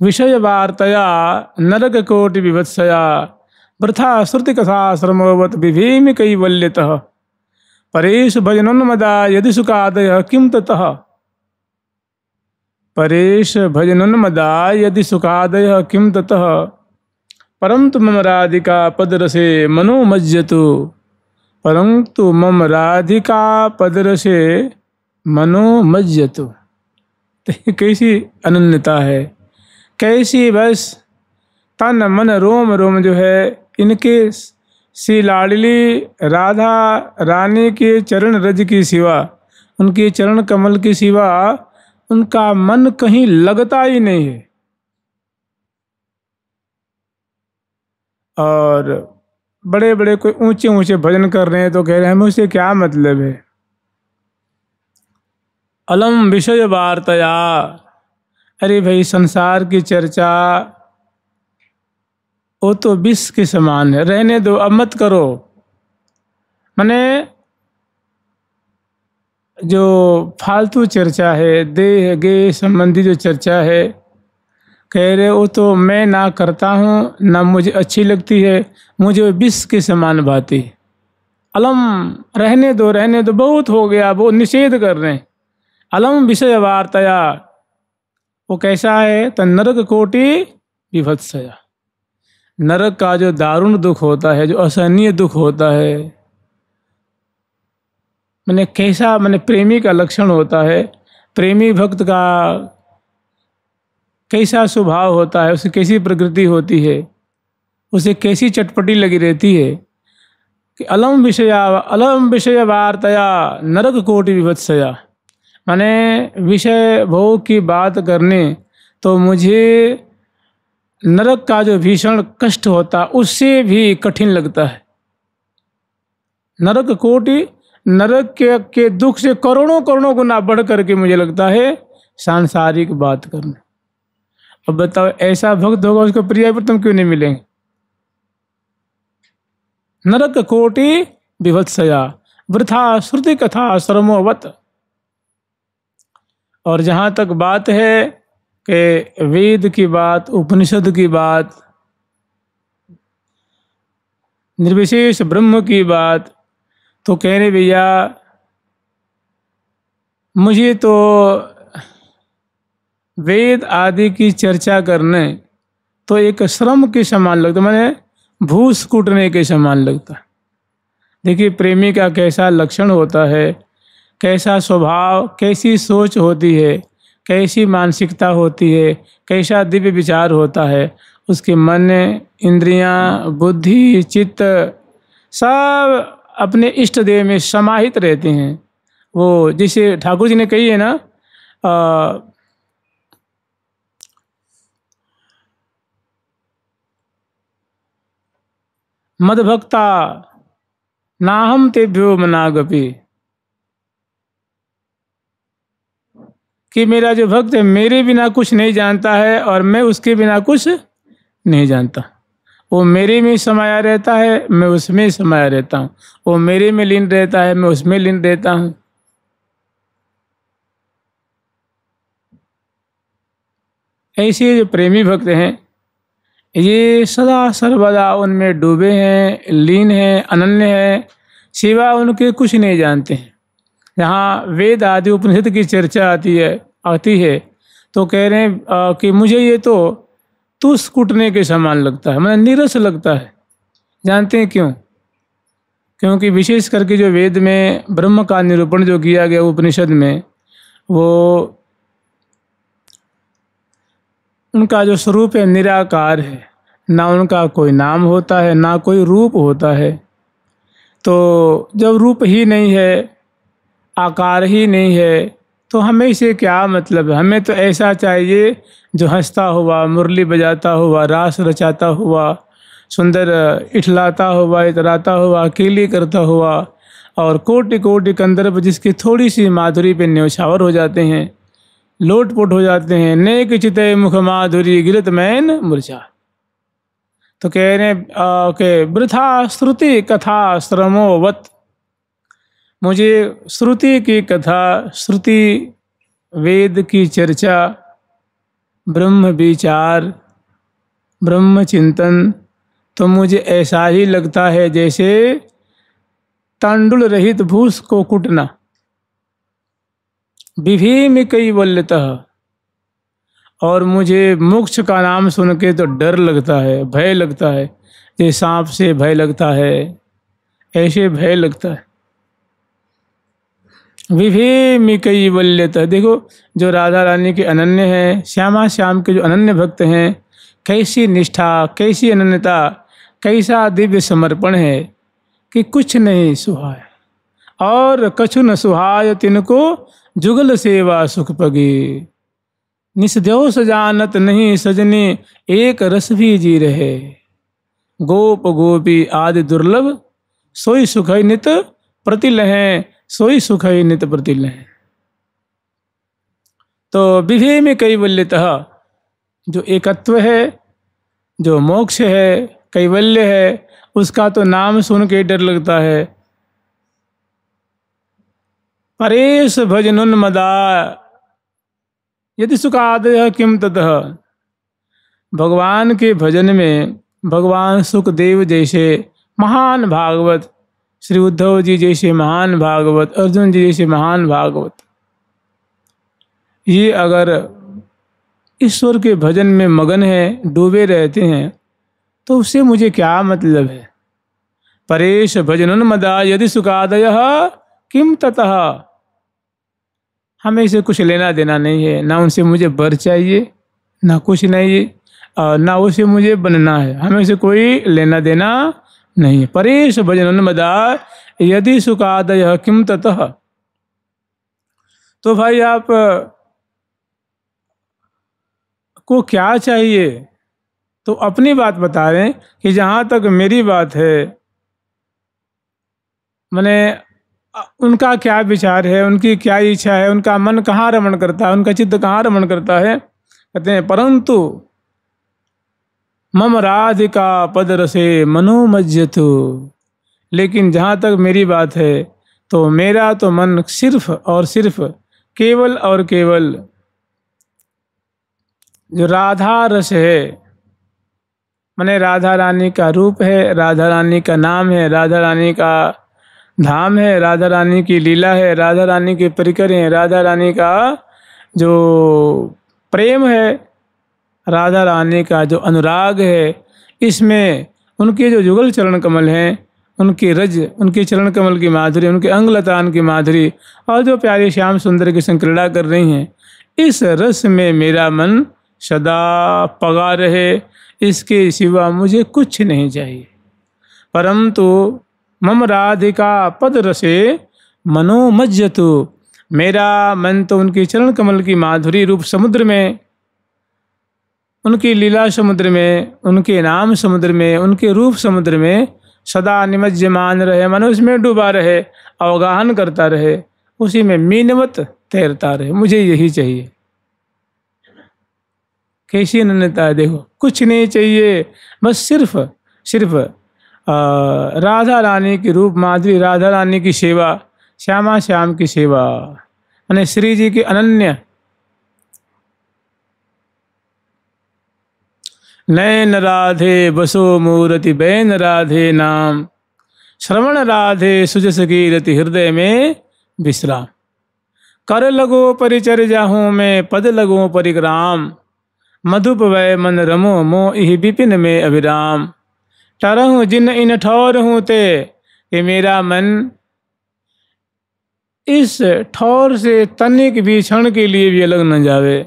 विषय वार्तया नरक कोटि विवत्सया वृथा श्रुति कथा श्रमोवत विभीम कैवल्यतः परेश भजनोन्मदा यदि सुखादय किम ततः। परेश भजनोन्मदा यदि सुखादय किम ततः परंतु मम राधिका पदरसे मनोमज्जतु। परंतु मम राधिका पदरसे मनोमज्जतु। कैसी अनन्यता है, कैसी बस तन मन रोम रोम जो है इनके श्री लाडली राधा रानी के चरण रज की सिवा, उनके चरण कमल की सिवा उनका मन कहीं लगता ही नहीं है। और बड़े बड़े कोई ऊंचे ऊंचे भजन कर रहे हैं तो कह रहे हैं हमें उससे क्या मतलब है। अलम विषय वार्तया, अरे भाई संसार की चर्चा वो तो विष के समान है, रहने दो, अब मत करो। माने जो फालतू चर्चा है, देह गे संबंधी जो चर्चा है, कह रहे वो तो मैं ना करता हूँ ना मुझे अच्छी लगती है, मुझे विष के समान भाती। अलम, रहने दो रहने दो, बहुत हो गया, वो निषेध कर रहे हैं। अलम विषय वार्तया, वो कैसा है, तो नरक कोटि विभत्सया, नरक का जो दारुण दुख होता है, जो असहनीय दुख होता है, मैंने कैसा, मैंने प्रेमी का लक्षण होता है, प्रेमी भक्त का कैसा स्वभाव होता है, उसे कैसी प्रकृति होती है, उसे कैसी चटपटी लगी रहती है कि अलम विषय वार्तया नरक कोटि विभत्सया। माने विषय भोग की बात करने तो मुझे नरक का जो भीषण कष्ट होता उससे भी कठिन लगता है। नरक कोटि, नरक के दुख से करोड़ों करोड़ों गुना बढ़ करके मुझे लगता है सांसारिक बात करना। अब बताओ, ऐसा भक्त होगा उसको प्रिय पर तुम क्यों नहीं मिलेंगे। नरक कोटि विभत्सया वृथा श्रुति कथा श्रमोवत। और जहाँ तक बात है कि वेद की बात, उपनिषद की बात, निर्विशेष ब्रह्म की बात, तो कह रहे भैया मुझे तो वेद आदि की चर्चा करने तो एक श्रम के समान लगता, मैंने भूस कूटने के समान लगता। देखिए प्रेमी का कैसा लक्षण होता है, कैसा स्वभाव, कैसी सोच होती है, कैसी मानसिकता होती है, कैसा दिव्य विचार होता है, उसके मन, इंद्रियां, बुद्धि, चित्त सब अपने इष्ट देव में समाहित रहते हैं। वो जिसे ठाकुर जी ने कही है ना, मदभक्ता नाहम तेभ्यो मनागपि, कि मेरा जो भक्त है मेरे बिना कुछ नहीं जानता है और मैं उसके बिना कुछ नहीं जानता। वो मेरे में समाया रहता है, मैं उसमें समाया रहता हूँ। वो मेरे में लीन रहता है, मैं उसमें लीन रहता हूँ। ऐसे जो प्रेमी भक्त हैं ये सदा सर्वदा उनमें डूबे हैं, लीन हैं, अनन्य हैं, सिवा उनके कुछ नहीं जानते हैं। जहाँ वेद आदि उपनिषद की चर्चा आती है तो कह रहे हैं कि मुझे ये तो तुस कूटने के समान लगता है, मतलब नीरस लगता है। जानते हैं क्यों? क्योंकि विशेष करके जो वेद में ब्रह्म का निरूपण जो किया गया उपनिषद में, वो उनका जो स्वरूप है निराकार है, ना उनका कोई नाम होता है ना कोई रूप होता है। तो जब रूप ही नहीं है, आकार ही नहीं है, तो हमें इसे क्या मतलब है। हमें तो ऐसा चाहिए जो हंसता हुआ, मुरली बजाता हुआ, रास रचाता हुआ, सुंदर इठलाता हुआ, इतराता हुआ, अकेली करता हुआ, और कोटि कोटि कंदर्प जिसकी थोड़ी सी माधुरी पे न्यौछावर हो जाते हैं, लोटपोट हो जाते हैं। नेक चिते मुख माधुरी गिरत मैन मूर्छा। तो कह रहे हैं कि वृथा श्रुति कथा श्रमोवत, मुझे श्रुति की कथा, श्रुति वेद की चर्चा ब्रह्म विचार, ब्रह्म चिंतन, तो मुझे ऐसा ही लगता है जैसे तांडुल रहित भूस को कुटना। विभीम कैवल्यतः, और मुझे मोक्ष का नाम सुन के तो डर लगता है, भय लगता है, जैसे सांप से भय लगता है, ऐसे भय लगता है। विभीम कैवल्यतः, देखो जो राधा रानी के अनन्य हैं, श्यामा श्याम के जो अनन्य भक्त हैं, कैसी निष्ठा, कैसी अनन्यता, कैसा दिव्य समर्पण है कि कुछ नहीं सुहाय, और कछु न सुहाय तिनको जुगल सेवा सुख पगी। निस्देव सजानत नहीं सजने, एक रस भी जी रहे, गोप गोपी आदि दुर्लभ, सोई सुख नित प्रतिलहें, सोई सुख नित प्रतिलहें। तो विभीम कैवल्यतः, जो एकत्व है, जो मोक्ष है, कैवल्य है, उसका तो नाम सुन के डर लगता है। परेश भजनुन्मदा यदि सुखादय किम ततः, भगवान के भजन में भगवान सुखदेव जैसे महान भागवत, श्री उद्धव जी जैसे महान भागवत, अर्जुन जी जैसे महान भागवत, ये अगर ईश्वर के भजन में मगन है, डूबे रहते हैं, तो उससे मुझे क्या मतलब है। परेश भजनुन्मदा यदि सुखादय किम ततः, हमें इसे कुछ लेना देना नहीं है, ना उनसे मुझे वर चाहिए, ना कुछ नहीं है, और ना उसे मुझे बनना है, हमें इसे कोई लेना देना नहीं है। परेश भजनुन्मदा यदि सुखादय किम ततः। तो भाई आप को क्या चाहिए, तो अपनी बात बता रहे हैं कि जहाँ तक मेरी बात है, मैंने उनका क्या विचार है, उनकी क्या इच्छा है, उनका मन कहाँ रमण करता है, उनका चित्त कहाँ रमण करता है। कहते हैं परंतु मम राधिका पद रसे मनोमज्जतु, लेकिन जहाँ तक मेरी बात है, तो मेरा तो मन सिर्फ और सिर्फ केवल और केवल जो राधा रस है, माने राधा रानी का रूप है, राधा रानी का नाम है, राधा रानी का धाम है, राधा रानी की लीला है, राधा रानी के परिकर हैं, राधा रानी का जो प्रेम है, राधा रानी का जो अनुराग है, इसमें उनके जो जुगल चरण कमल हैं, उनके रज, उनके चरण कमल की माधुरी, उनके अंगलतान की माधुरी, और जो प्यारे श्याम सुंदर की संक्रीड़ा कर रही हैं, इस रस में मेरा मन सदा पगा रहे, इसके सिवा मुझे कुछ नहीं चाहिए। परंतु मम राधिका पद रसे मनोमज्जतु, मेरा मन तो उनके चरण कमल की माधुरी रूप समुद्र में, उनकी लीला समुद्र में, उनके नाम समुद्र में, उनके रूप समुद्र में सदा निमज्जमान रहे, मन उसमें डूबा रहे, अवगाहन करता रहे, उसी में मीनवत तैरता रहे। मुझे यही चाहिए। कैसी अनन्यता है, देखो, कुछ नहीं चाहिए, बस सिर्फ सिर्फ राधा रानी की रूप माधुरी, राधा रानी की सेवा, श्यामा श्याम की सेवा, माने श्री जी के अनन्य नैन राधे बसो मूर्ति बैन राधे नाम, श्रवण राधे सुजस कीरति हृदय में विश्राम, कर लगो परिचर जाहूँ मैं पद लगो परिग्राम, मधुप वै मन रमो मो इह विपिन में अभिराम, टरहूँ जिन इन ठौर हूँ ते, कि मेरा मन इस ठौर से तनिक भी क्षण के लिए भी अलग न जावे।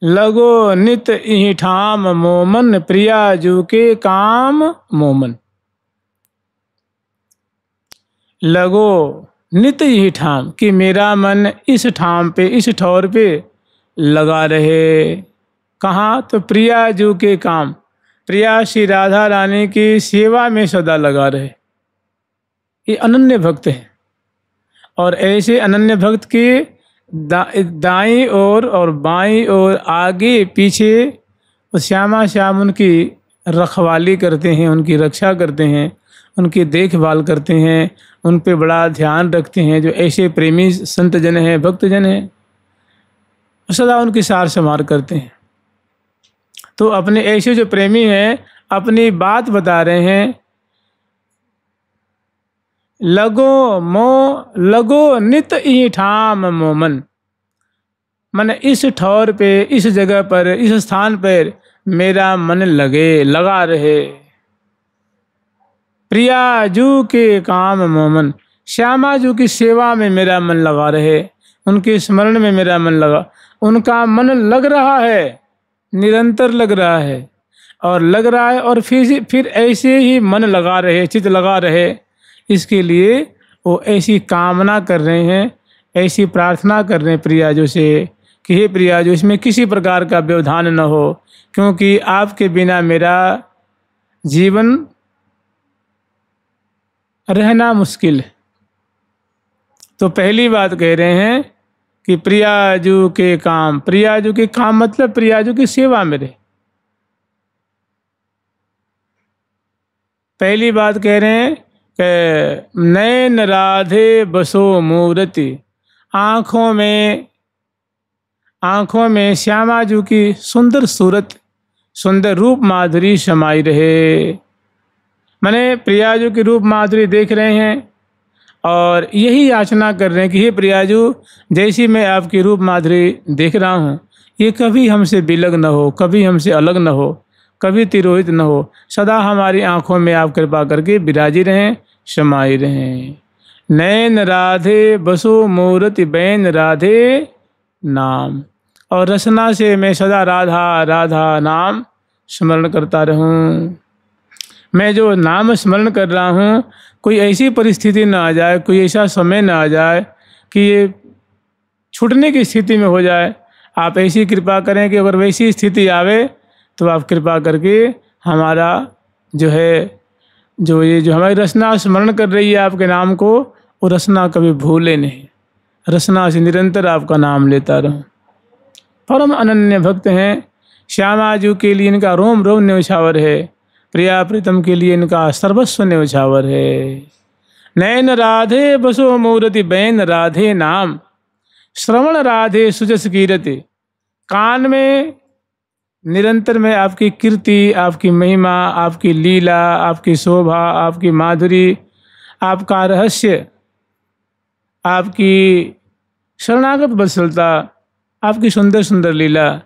लगो नित इहि ठाम मोमन, प्रिया जू के काम मोमन। लगो नित यही ठाम, कि मेरा मन इस ठाम पे, इस ठौर पे लगा रहे। कहाँ? तो प्रिया जू के काम, प्रिया श्री राधा रानी की सेवा में सदा लगा रहे। ये अनन्य भक्त हैं, और ऐसे अनन्य भक्त के दाईं ओर और बाईं ओर, आगे पीछे श्यामा श्याम उनकी रखवाली करते हैं, उनकी रक्षा करते हैं, उनकी देखभाल करते हैं, उन पे बड़ा ध्यान रखते हैं। जो ऐसे प्रेमी संत जन हैं, भक्त जन हैं, सदा उनकी सार संभाल करते हैं। तो अपने ऐसे जो प्रेमी हैं अपनी बात बता रहे हैं, लगो नित ई ठाम मोमन, मन इस ठौर पे, इस जगह पर, इस स्थान पर मेरा मन लगा रहे। प्रियाजू के काम मोमन, श्यामा जू की सेवा में मेरा मन लगा रहे, उनके स्मरण में मेरा मन लगा। उनका मन लग रहा है, निरंतर लग रहा है, और लग रहा है, और फिर ऐसे ही मन लगा रहे, चित्त लगा रहे। इसके लिए वो ऐसी कामना कर रहे हैं, ऐसी प्रार्थना कर रहे हैं प्रियाजू से कि हे प्रियाजू, इसमें किसी प्रकार का व्यवधान न हो, क्योंकि आपके बिना मेरा जीवन रहना मुश्किल है। तो पहली बात कह रहे हैं कि प्रियाजू के काम, प्रियाजू के काम मतलब प्रियाजू की सेवा में रहे। पहली बात कह रहे हैं कि नैन राधे बसो मूर्ति, आँखों में श्यामा जू की सुंदर सूरत, सुंदर रूप माधुरी समाई रहे। मैंने प्रियाजू की रूप माधुरी देख रहे हैं और यही याचना कर रहे हैं कि हे प्रियाजू, जैसी मैं आपकी रूप माधुरी देख रहा हूँ, ये कभी हमसे बिलग न हो, कभी हमसे अलग न हो, कभी तिरोहित न हो, सदा हमारी आँखों में आप कृपा करके विराजी रहें, समाई रहें। नैन राधे बसो मूर्ति बैन राधे नाम, और रसना से मैं सदा राधा राधा नाम स्मरण करता रहूं। मैं जो नाम स्मरण कर रहा हूँ, कोई ऐसी परिस्थिति न आ जाए, कोई ऐसा समय न आ जाए कि ये छूटने की स्थिति में हो जाए। आप ऐसी कृपा करें कि अगर वैसी स्थिति आवे तो आप कृपा करके हमारा जो है, जो हमारी रसना स्मरण कर रही है आपके नाम को, वो रसना कभी भूले नहीं, रसना से निरंतर आपका नाम लेता रहूं। परम अनन्य भक्त हैं, श्यामा जू के लिए इनका रोम रोम न्यौछावर है, प्रिया प्रीतम के लिए इनका सर्वस्व न्यौछावर है। नैन राधे बसो मूर्ति बैन राधे नाम, श्रवण राधे सुजस कीरति, कान में निरंतर में आपकी कीर्ति, आपकी महिमा, आपकी लीला, आपकी शोभा, आपकी माधुरी, आपका रहस्य, आपकी शरणागत बत्सलता, आपकी सुंदर सुंदर लीला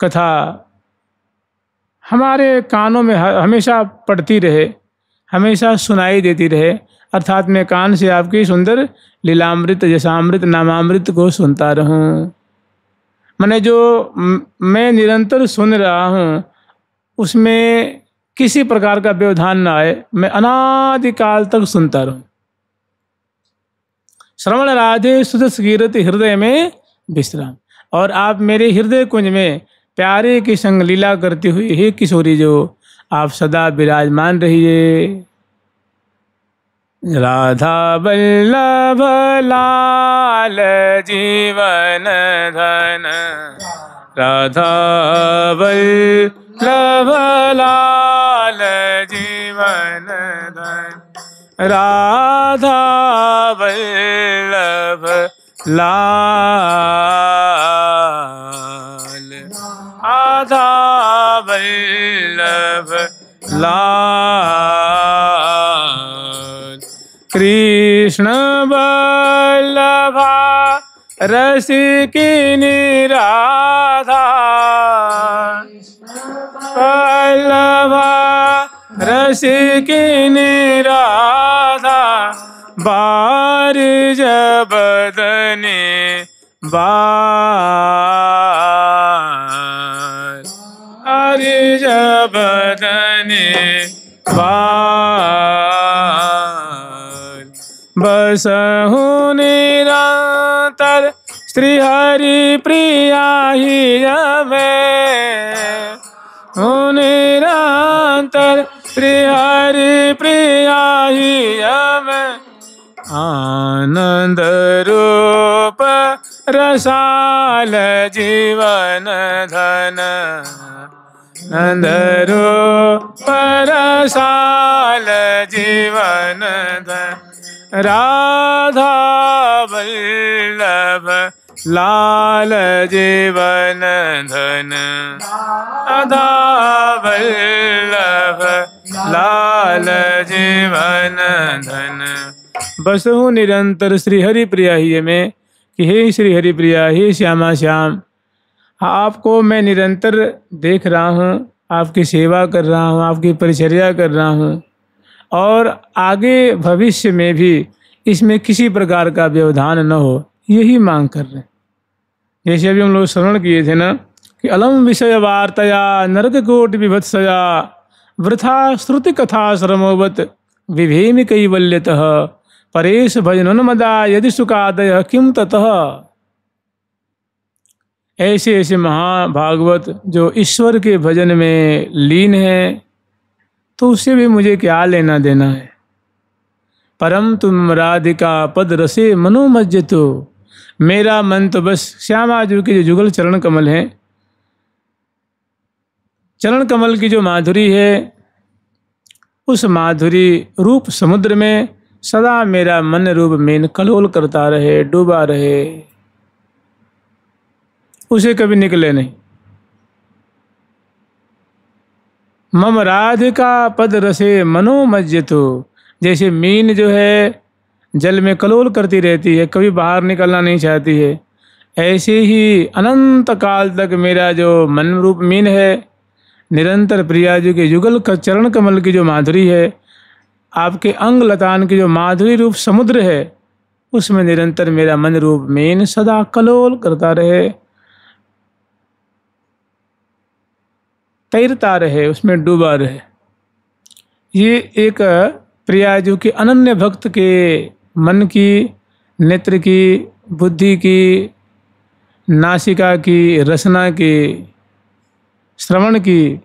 कथा हमारे कानों में हमेशा पड़ती रहे, हमेशा सुनाई देती रहे। अर्थात मैं कान से आपकी सुंदर लीलामृत, जैसामृत, नामामृत को सुनता रहूं। मैंने जो मैं निरंतर सुन रहा हूँ उसमें किसी प्रकार का व्यवधान न आए, मैं अनादिकाल तक सुनता रहूं। श्रवण राधे सुदस कीरति हृदय में विश्राम, और आप मेरे हृदय कुंज में प्यारे के संग लीला करती हुई हे किशोरी जो आप सदा विराजमान रहिए। राधा वल्लभ लाल जीवन धन, राधा वल्लभ लाल जीवन धन, राधा वल्लभ लाल, राधा वल्लभ लाल, कृष्ण वल्लभा रसिकिनी राधा, वल्लभा रसिकिनी राधा, बारिज बदने बार, बारिज बदने बार, बसहु निरंतर श्री हरि प्रिया ही में, निरंतर श्री हरि प्रिया ही में, आनंद रूप रसाल जीवन धन, नंदरो परसाल जीवन धन राधा वल्लभ लाल जीवन धन राधा वल्लभ लाल जीवन धन। बसहु निरंतर श्री हरि प्रिया ही में कि हे श्री हरि प्रिया, हे श्यामा श्याम, आपको मैं निरंतर देख रहा हूँ, आपकी सेवा कर रहा हूँ, आपकी परिचर्या कर रहा हूँ, और आगे भविष्य में भी इसमें किसी प्रकार का व्यवधान न हो, यही मांग कर रहे हैं। जैसे अभी हम लोग श्रवण किए थे ना कि अलम विषय वार्तया नरक कोटि विभत्सया वृथा श्रुति कथा श्रमोवत विभेमि कैवल्यतः परेश भजनोन्मदा यदि सुखादय किम ततः। ऐसे ऐसे महाभागवत जो ईश्वर के भजन में लीन है, तो उससे भी मुझे क्या लेना देना है। परम तुम राधिका पद रसे मनोमज्जतो, मेरा मन तो बस श्यामा जी के जो जुगल चरण कमल हैं, चरण कमल की जो माधुरी है, उस माधुरी रूप समुद्र में सदा मेरा मन रूप मेन कलोल करता रहे, डूबा रहे, उसे कभी निकले नहीं। मम राधिका पद रसे मनोमज्जतो, जैसे मीन जो है जल में कलोल करती रहती है, कभी बाहर निकलना नहीं चाहती है, ऐसे ही अनंत काल तक मेरा जो मन रूप मीन है निरंतर प्रिया जी के युगल का चरण कमल की जो माधुरी है, आपके अंग लतान की जो माधुरी रूप समुद्र है, उसमें निरंतर मेरा मन रूप मीन सदा कलोल करता रहे, तैरता रहे, उसमें डूबा रहे। ये एक प्रिया जी के अनन्य भक्त के मन की, नेत्र की, बुद्धि की, नासिका की, रसना की, श्रवण की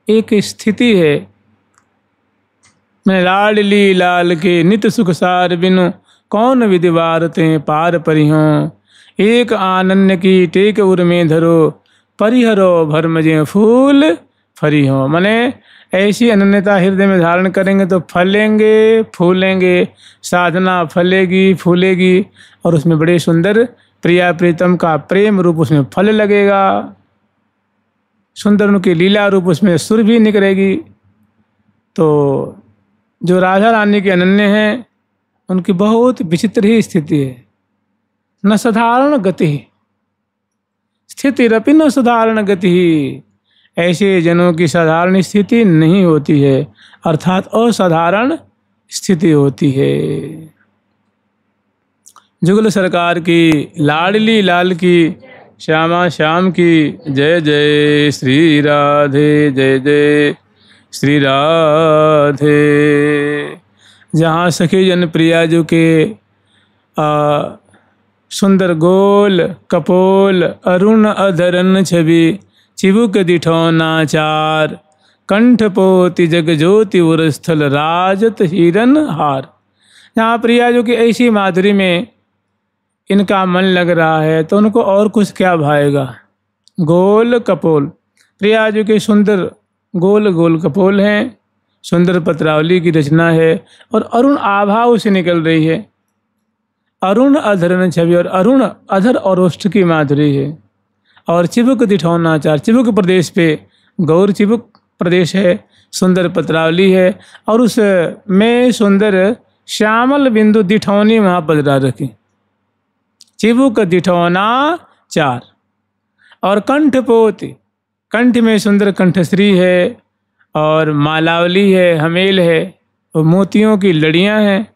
एक स्थिति है। मैं लाडली लाल के नित सुख सार बिनु कौन विधिवारते पार परिहों, एक आनन्य की टेक उर में धरो परिहरो भरमजे फूल फरी हो। माने ऐसी अनन्यता हृदय में धारण करेंगे तो फलेंगे, फूलेंगे, साधना फलेगी, फूलेगी, और उसमें बड़े सुंदर प्रिया प्रीतम का प्रेम रूप उसमें फल लगेगा, सुंदर उनकी लीला रूप उसमें सुर भी निकलेगी। तो जो राधा रानी के अनन्य हैं, उनकी बहुत विचित्र ही स्थिति है। न साधारण गति स्थितिरपि न साधारण गति, ऐसे जनों की साधारण स्थिति नहीं होती है, अर्थात असाधारण स्थिति होती है। जुगल सरकार की, लाडली लाल की, श्यामा श्याम की जय जय श्री राधे, जय जय श्री राधे। जहाँ सखी जन प्रिया जो के सुंदर गोल कपोल अरुण अधरन छवि चिबुक दिठौना चार कंठ पोति जग ज्योति उरस्थल राजत हिरन हार। जहाँ प्रिया जो की ऐसी माधुरी में इनका मन लग रहा है, तो उनको और कुछ क्या भाएगा। गोल कपोल, प्रिया जी के सुंदर गोल गोल कपोल हैं, सुंदर पत्रावली की रचना है, और अरुण आभा उसे निकल रही है। अरुण अधर छवि, और अरुण अधर और ओष्ठ की माधुरी है। और चिबुक दिठौनाचार, चिबुक प्रदेश पे गौर चिबुक प्रदेश है, सुंदर पत्रावली है, और उस में सुंदर श्यामल बिंदु दिठौनी वहाँ पधरा रखी। चिबुक दिठौना चार, और कंठ पोति, कंठ में सुंदर कंठश्री है, और मालावली है, हमेल है, और मोतियों की लड़ियां हैं,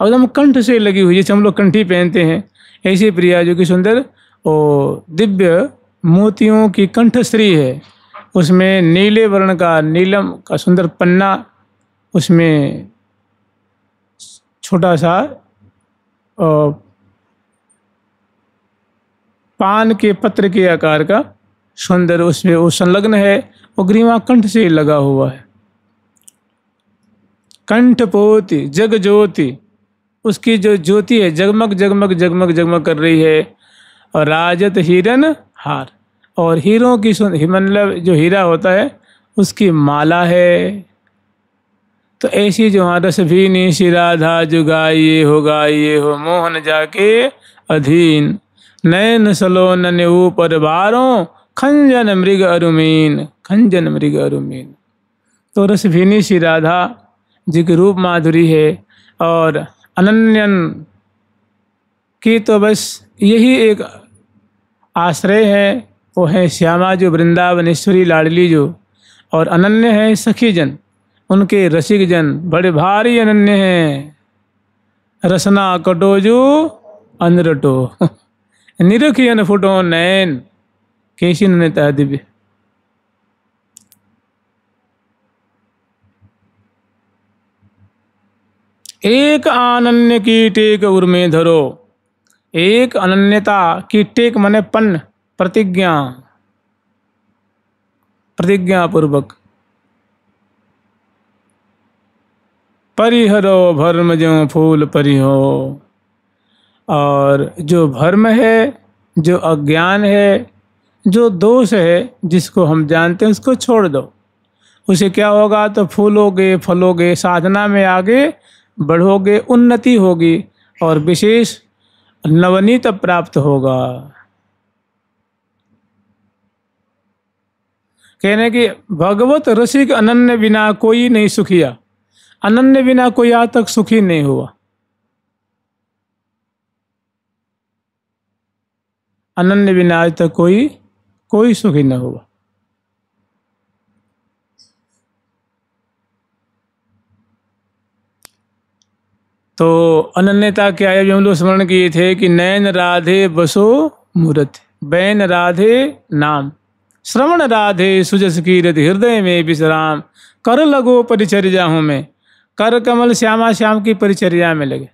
और एकदम कंठ से लगी हुई, जैसे हम लोग कंठी पहनते हैं, ऐसी प्रिया जो कि सुंदर और दिव्य मोतियों की कंठश्री है। उसमें नीले वर्ण का, नीलम का सुंदर पन्ना, उसमें छोटा सा पान के पत्र के आकार का सुंदर उसमें वो संलग्न है, वो ग्रीवा कंठ से लगा हुआ है। कंठ पोति जग ज्योति, उसकी जो ज्योति है जगमग जगमग जगमग जगमग कर रही है। और राजत हिरन हार, और हीरों की मतलब जो हीरा होता है उसकी माला है। तो ऐसी जो रस भी निशि राधा जुगाइए हो मोहन जाके अधीन, नयन सलोन ने ऊपर बारों खंजन मृग अरुमीन, खंजन मृग अरुमीन। तो रस भी निशि राधा जी की रूप माधुरी है और अनन्यन की तो बस यही एक आश्रय है, वो है श्यामा जो वृंदावनेश्वरी लाडली जो, और अनन्य है सखी जन, उनके रसिक जन बड़े भारी अनन्य हैं। रसना कटोजू अनरटो निरखियन फुटो नैन, कैसी नैता दिव्य। एक अनन्य की टेक उर्मे धरो, एक अनन्यता की टेक मने पन्न, प्रतिज्ञा, प्रतिज्ञा पूर्वक। परिहरो भर्म ज्यों फूल परिहो, और जो भर्म है, जो अज्ञान है, जो दोष है जिसको हम जानते हैं उसको छोड़ दो। उसे क्या होगा तो फूलोगे फलोगे, साधना में आगे बढ़ोगे, उन्नति होगी और विशेष नवनीत प्राप्त होगा। कहने कि भगवत रसिक अनन्य बिना कोई नहीं सुखिया, अनन्य बिना कोई आज तक सुखी नहीं हुआ। अनन्य बिना आज तक कोई सुखी न हुआ। तो अनन्यता क्या है, हम लोग स्मरण किए थे कि नयन राधे बसो मूरत, बैन राधे नाम, श्रवण राधे सुजस कीरत, हृदय में विश्राम, कर लगो परिचर्या हूँ मैं। कर कमल श्यामा श्याम की परिचर्या में लगे,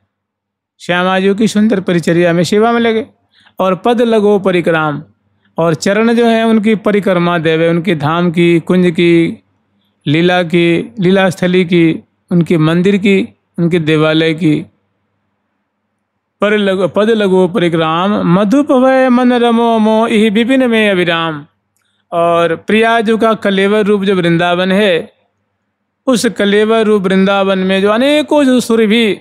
श्यामा जी की सुंदर परिचर्या में सेवा में लगे। और पद लगो परिक्राम, और चरण जो है उनकी परिक्रमा देवे, उनके धाम की, कुंज की, लीला की, लीला स्थली की, उनके मंदिर की, उनके देवालय की। पद लगो परिक्राम, मधुप भय मन रमो मो इहि विपिन में अविराम। और प्रियाजू का कलेवर रूप जो वृंदावन है, उस कलेवर रूप वृंदावन में जो अनेकों जो सुरभि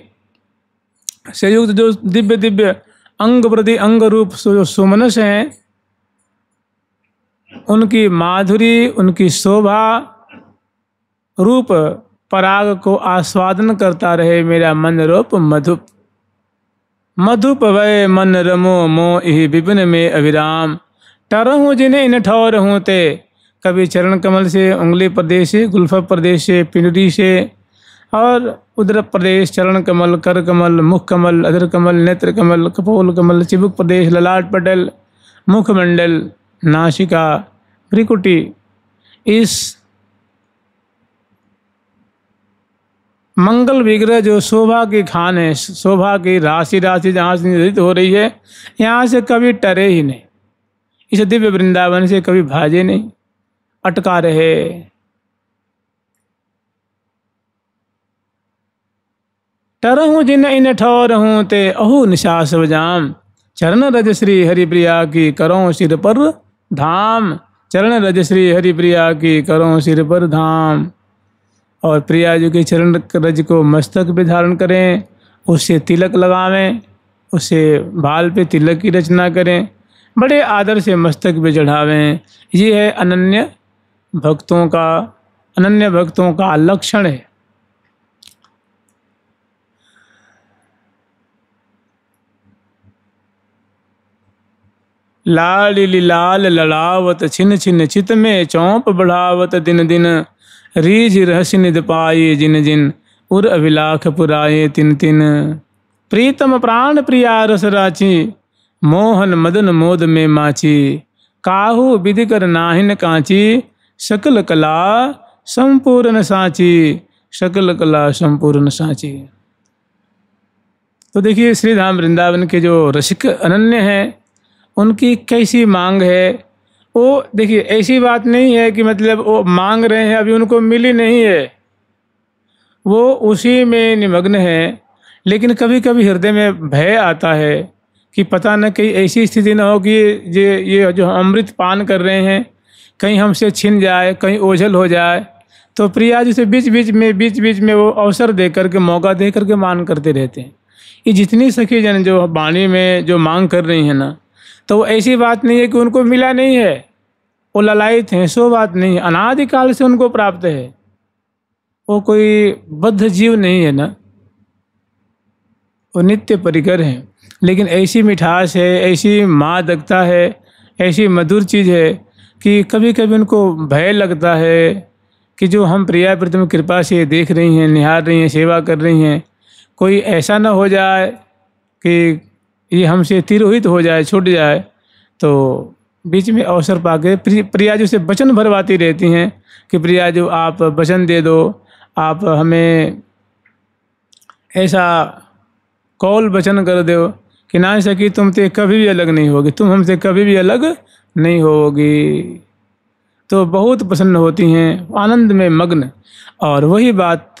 से युक्त जो दिव्य दिव्य अंग प्रति अंग रूप जो सुमनस हैं, उनकी माधुरी, उनकी शोभा रूप पराग को आस्वादन करता रहे मेरा मन रूप मधुप। मधुप वै मन रमो मो इहि विपिन में अविराम, टरहूँ जिन्हें इन ठौर हूँ ते। कभी चरण कमल से, उंगली प्रदेश से, गुल्फा प्रदेश से, पिंडरी से, और उदर प्रदेश, चरण कमल, कर कमल, मुख कमल, अधर कमल, नेत्र कमल, कपोल कमल, चिबुक प्रदेश, ललाट पटल, मुखमंडल, नासिका, भ्रिकुटी, इस मंगल विग्रह जो शोभा की खान है, शोभा की राशि राशि जहाँ से निर्धारित हो रही है, यहाँ से कभी टरे ही नहीं, इस दिव्य वृंदावन से कभी भाजे नहीं, अटका रहे। टरहूँ जिन इन ठौर हूँ ते अहू निशास बजाम, चरण रज श्री हरिप्रिया की करों सिर पर धाम, चरण रज श्री हरिप्रिया की करों सिर पर धाम। और प्रिया जी के चरण रज को मस्तक पे धारण करें, उससे तिलक लगावें, उससे बाल पे तिलक की रचना करें, बड़े आदर से मस्तक पे चढ़ावें। ये है अनन्य भक्तों का लक्षण है। लाली लाल लड़ावत छिन छिन चित में चौंप बढ़ावत दिन दिन, रीझ रहस्य निध पाए जिन जिन उर अभिलाख पुराए तिन तिन। प्रीतम प्राण प्रिया रस राची, मोहन मदन मोद में माची, काहू विधि कर नाहिन कांची, सकल कला संपूर्ण साची, सकल कला संपूर्ण साची। तो देखिए श्री धाम वृंदावन के जो रसिक अनन्य हैं, उनकी कैसी मांग है। वो देखिए ऐसी बात नहीं है कि मतलब वो मांग रहे हैं, अभी उनको मिली नहीं है, वो उसी में निमग्न है। लेकिन कभी कभी हृदय में भय आता है कि पता न कहीं ऐसी स्थिति न हो कि ये जो हम अमृत पान कर रहे हैं कहीं हमसे छिन जाए, कहीं ओझल हो जाए। तो प्रिया जी से बीच बीच में वो अवसर दे करके, मौका दे करके मान करते रहते हैं। ये जितनी सखी जन जो वाणी में जो मांग कर रही हैं ना, तो वो ऐसी बात नहीं है कि उनको मिला नहीं है, वो ललायित हैं, सो बात नहीं है, अनादिकाल से उनको प्राप्त है। वो कोई बद्ध जीव नहीं है ना, वो नित्य परिकर हैं। लेकिन ऐसी मिठास है, ऐसी मादकता है, ऐसी मधुर चीज़ है कि कभी कभी उनको भय लगता है कि जो हम प्रिया प्रतिम कृपा से देख रही हैं, निहार रही हैं, सेवा कर रही हैं, कोई ऐसा ना हो जाए कि ये हमसे तिरोहित हो जाए, छूट जाए। तो बीच में अवसर पाके प्रिया जी से वचन भरवाती रहती हैं कि प्रिया जो आप वचन दे दो, आप हमें ऐसा कौल वचन कर दो कि ना सकी तुमसे कभी भी अलग नहीं होगी, तुम हमसे कभी भी अलग नहीं होगी। तो बहुत प्रसन्न होती हैं, आनंद में मग्न। और वही बात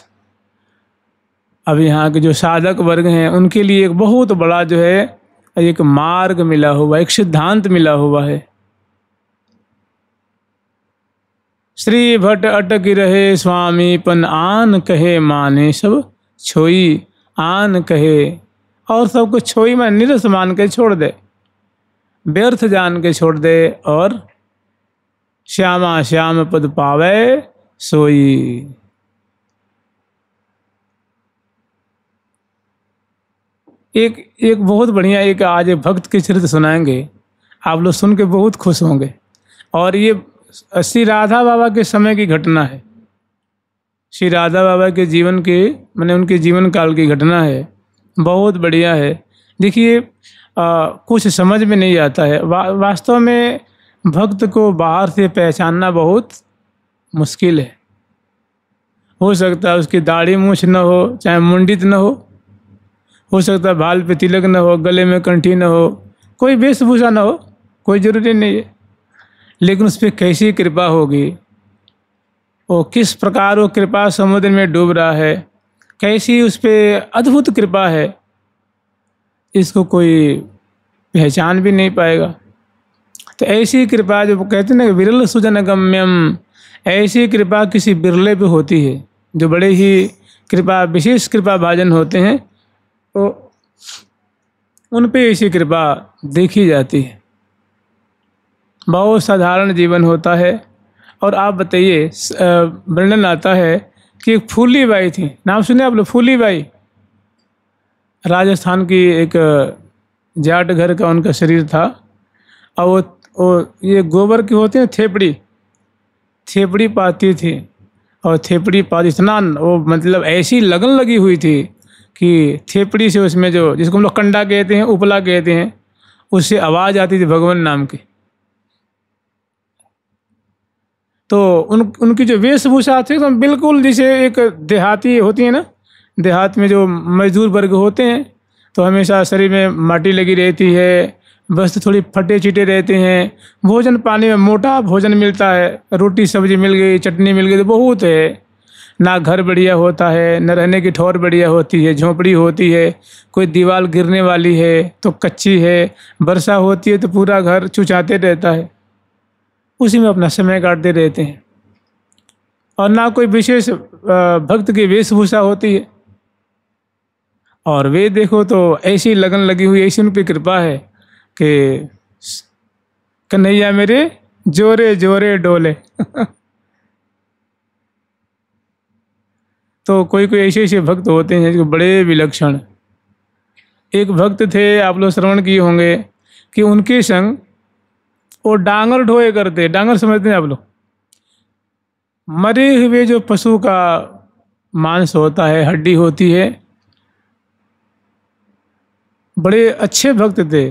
अब यहाँ के जो साधक वर्ग हैं उनके लिए एक बहुत बड़ा जो है एक मार्ग मिला हुआ, एक सिद्धांत मिला हुआ है। श्री भट्ट अटक रहे स्वामी पन आन कहे माने सब छोई आन कहे। और सब कुछ छोई में निरस मान के छोड़ दे, व्यर्थ जान के छोड़ दे, और श्यामा श्याम पद पावे सोई। एक बहुत बढ़िया एक आज एक भक्त के चरित्र सुनाएंगे, आप लोग सुन के बहुत खुश होंगे। और ये श्री राधा बाबा के समय की घटना है, श्री राधा बाबा के जीवन के मैंने उनके जीवन काल की घटना है, बहुत बढ़िया है। देखिए कुछ समझ में नहीं आता है, वास्तव में भक्त को बाहर से पहचानना बहुत मुश्किल है। हो सकता है उसकी दाढ़ी मूछ न हो, चाहे मुंडित न हो सकता है बाल पे तिलक न हो, गले में कंठी न हो, कोई वेशभूषा न हो, कोई जरूरी नहीं है। लेकिन उस पर कैसी कृपा होगी, वो किस प्रकार वो कृपा समुद्र में डूब रहा है, कैसी उस पर अद्भुत कृपा है, इसको कोई पहचान भी नहीं पाएगा। तो ऐसी कृपा जो कहते हैं ना विरल सुजन गम्यम, ऐसी कृपा किसी बिरले पे होती है। जो बड़े ही कृपा विशेष कृपा भाजन होते हैं तो उन पे ऐसी कृपा देखी जाती है। बहुत साधारण जीवन होता है। और आप बताइए, वर्णन आता है कि एक फूली बाई थी, नाम सुने आप लोग? फूली बाई राजस्थान की एक जाट घर का उनका शरीर था। और वो ये गोबर की होती है थेपड़ी पाती थी, और थेपड़ी पाती इतना वो मतलब ऐसी लगन लगी हुई थी कि थेपड़ी से उसमें जो जिसको हम लोग कंडा कहते हैं, उपला कहते हैं, उससे आवाज़ आती थी भगवान नाम की। तो उनकी जो वेशभूषा थी तो बिल्कुल जैसे एक देहाती होती है ना, देहात में जो मजदूर वर्ग होते हैं तो हमेशा शरीर में माटी लगी रहती है, बस थोड़ी फटे चिटे रहते हैं। भोजन पानी में मोटा भोजन मिलता है, रोटी सब्जी मिल गई, चटनी मिल गई तो बहुत है। ना घर बढ़िया होता है, न रहने की ठौर बढ़िया होती है, झोपड़ी होती है, कोई दीवार गिरने वाली है तो कच्ची है, वर्षा होती है तो पूरा घर चुचाते रहता है, उसी में अपना समय काटते रहते हैं। और ना कोई विशेष भक्त की वेशभूषा होती है। और वे देखो तो ऐसी लगन लगी हुई, ऐसी उन पर कृपा है कि कन्हैया मेरे जोरे जोरे डोले। तो कोई कोई ऐसे भक्त होते हैं जो बड़े विलक्षण। एक भक्त थे, आप लोग श्रवण किए होंगे कि उनके संग वो डांगर ढोए करते। डांगर समझते हैं आप लोग? मरे हुए जो पशु का मांस होता है, हड्डी होती है। बड़े अच्छे भक्त थे,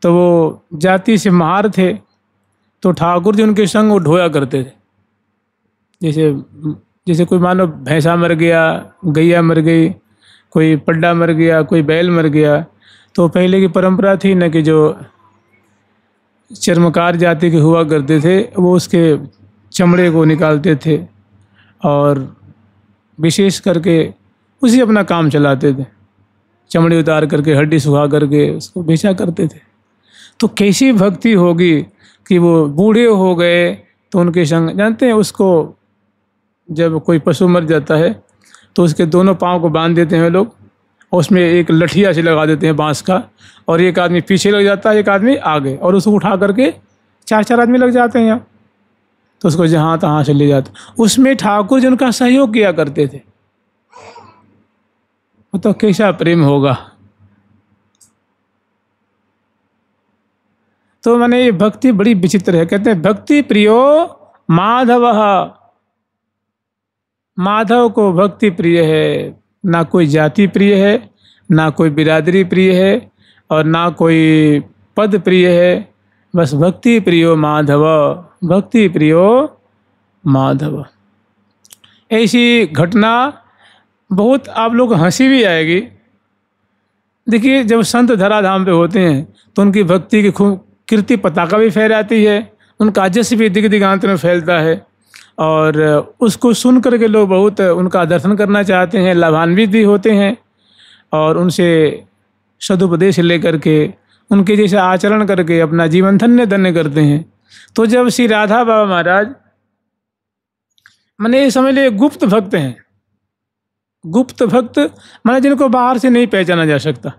तो वो जाति से महार थे, तो ठाकुर जी उनके संग वो ढोया करते थे। जैसे कोई मानो भैंसा मर गया, गैया मर गई, कोई पड्डा मर गया, कोई बैल मर गया, तो पहले की परंपरा थी न कि जो चर्मकार जाति के हुआ करते थे वो उसके चमड़े को निकालते थे और विशेष करके उसी अपना काम चलाते थे। चमड़ी उतार करके, हड्डी सुखा करके उसको बेचा करते थे। तो कैसी भक्ति होगी कि वो बूढ़े हो गए तो उनके संग, जानते हैं उसको, जब कोई पशु मर जाता है तो उसके दोनों पाँव को बांध देते हैं लोग, उसमें एक लठिया से लगा देते हैं बांस का, और एक आदमी पीछे लग जाता है, एक आदमी आगे, और उसको उठा करके 4-4 आदमी लग जाते हैं यहाँ, तो उसको जहाँ तहाँ से ले जाते। उसमें ठाकुर जी उनका सहयोग किया करते थे। तो कैसा प्रेम होगा। तो मैंने ये भक्ति बड़ी विचित्र है। कहते हैं भक्ति प्रियो माधव, माधव को भक्ति प्रिय है। ना कोई जाति प्रिय है, ना कोई बिरादरी प्रिय है, और ना कोई पद प्रिय है, बस भक्ति प्रियो माधव, भक्ति प्रियो माधव। ऐसी घटना बहुत आप लोग हंसी भी आएगी। देखिए, जब संत धराधाम पे होते हैं तो उनकी भक्ति की खूब कीर्ति पताका भी फहराती है, उनका जस भी दिग दिगांत में फैलता है, और उसको सुन करके लोग बहुत उनका दर्शन करना चाहते हैं, लाभान्वित भी होते हैं, और उनसे सदुपदेश लेकर के उनके जैसे आचरण करके अपना जीवन धन्य धन्य करते हैं। तो जब श्री राधा बाबा महाराज, मैंने ये समझ लिए गुप्त भक्त हैं। गुप्त भक्त माने जिनको बाहर से नहीं पहचाना जा सकता,